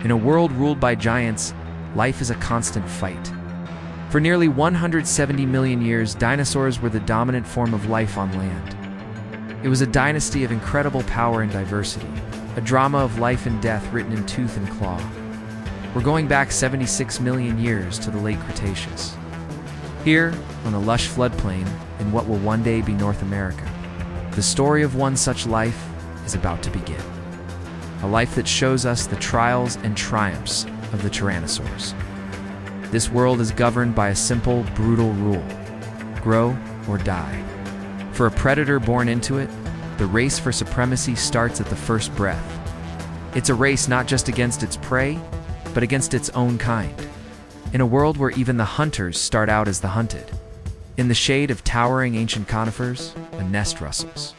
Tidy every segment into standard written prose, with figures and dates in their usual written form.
In a world ruled by giants, life is a constant fight. For nearly 170 million years, dinosaurs were the dominant form of life on land. It was a dynasty of incredible power and diversity, a drama of life and death written in tooth and claw. We're going back 76 million years to the late Cretaceous. Here, on a lush floodplain in what will one day be North America, the story of one such life is about to begin. A life that shows us the trials and triumphs of the tyrannosaurs. This world is governed by a simple, brutal rule: grow or die. For a predator born into it, the race for supremacy starts at the first breath. It's a race not just against its prey, but against its own kind. In a world where even the hunters start out as the hunted. In the shade of towering ancient conifers, a nest rustles.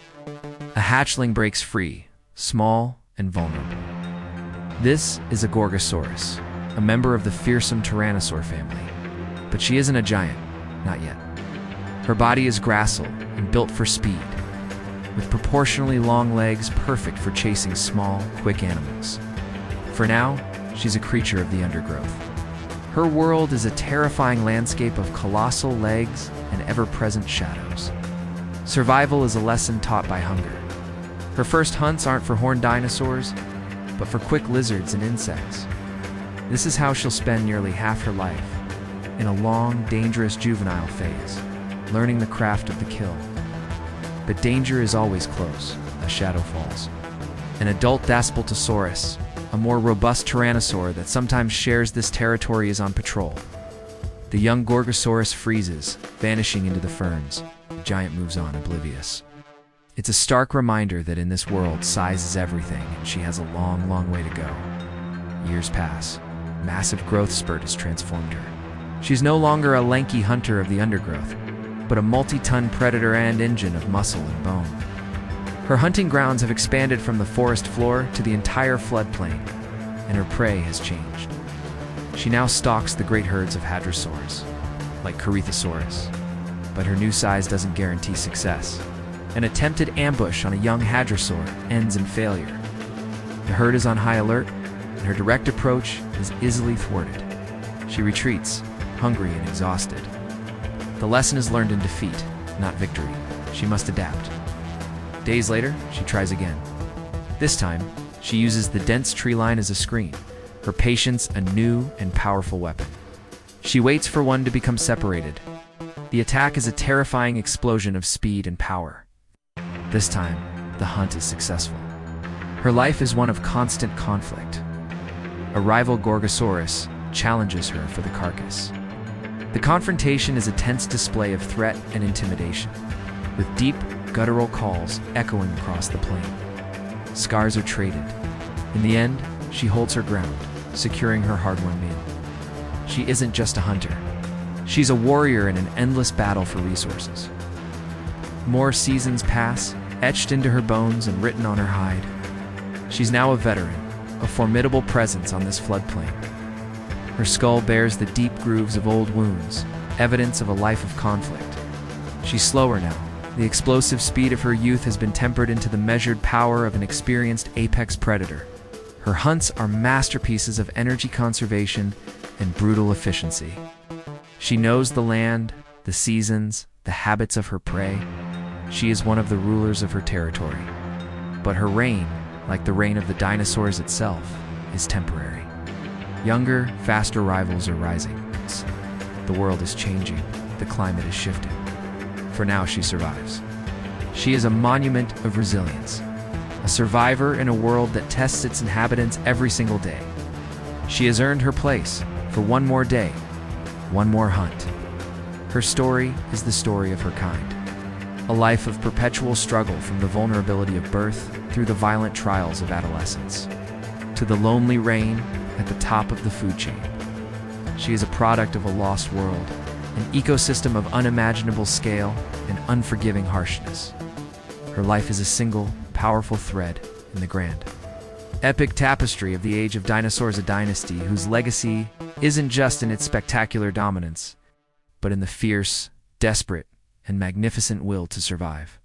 A hatchling breaks free, small and vulnerable. This is a Gorgosaurus, a member of the fearsome Tyrannosaur family. But she isn't a giant, not yet. Her body is gracile and built for speed, with proportionally long legs perfect for chasing small, quick animals. For now, she's a creature of the undergrowth. Her world is a terrifying landscape of colossal legs and ever-present shadows. Survival is a lesson taught by hunger. Her first hunts aren't for horned dinosaurs, but for quick lizards and insects. This is how she'll spend nearly half her life, in a long, dangerous juvenile phase, learning the craft of the kill. But danger is always close, as shadow falls. An adult Daspletosaurus, a more robust tyrannosaur that sometimes shares this territory, is on patrol. The young Gorgosaurus freezes, vanishing into the ferns. The giant moves on, oblivious. It's a stark reminder that in this world, size is everything, and she has a long, long way to go. Years pass. Massive growth spurt has transformed her. She's no longer a lanky hunter of the undergrowth, but a multi-ton predator and engine of muscle and bone. Her hunting grounds have expanded from the forest floor to the entire floodplain, and her prey has changed. She now stalks the great herds of hadrosaurs, like Corythosaurus. But her new size doesn't guarantee success. An attempted ambush on a young hadrosaur ends in failure. The herd is on high alert, and her direct approach is easily thwarted. She retreats, hungry and exhausted. The lesson is learned in defeat, not victory. She must adapt. Days later, she tries again. This time, she uses the dense tree line as a screen, her patience a new and powerful weapon. She waits for one to become separated. The attack is a terrifying explosion of speed and power. This time, the hunt is successful. Her life is one of constant conflict. A rival Gorgosaurus challenges her for the carcass. The confrontation is a tense display of threat and intimidation, with deep, guttural calls echoing across the plain. Scars are traded. In the end, she holds her ground, securing her hard-won meal. She isn't just a hunter. She's a warrior in an endless battle for resources. More seasons pass, etched into her bones and written on her hide. She's now a veteran, a formidable presence on this floodplain. Her skull bears the deep grooves of old wounds, evidence of a life of conflict. She's slower now. The explosive speed of her youth has been tempered into the measured power of an experienced apex predator. Her hunts are masterpieces of energy conservation and brutal efficiency. She knows the land, the seasons, the habits of her prey. She is one of the rulers of her territory. But her reign, like the reign of the dinosaurs itself, is temporary. Younger, faster rivals are rising. The world is changing. The climate is shifting. For now, she survives. She is a monument of resilience, a survivor in a world that tests its inhabitants every single day. She has earned her place for one more day, one more hunt. Her story is the story of her kind, a life of perpetual struggle from the vulnerability of birth through the violent trials of adolescence, to the lonely reign at the top of the food chain. She is a product of a lost world, an ecosystem of unimaginable scale and unforgiving harshness. Her life is a single, powerful thread in the grand, epic tapestry of the age of dinosaurs, a dynasty whose legacy isn't just in its spectacular dominance, but in the fierce, desperate, and magnificent will to survive.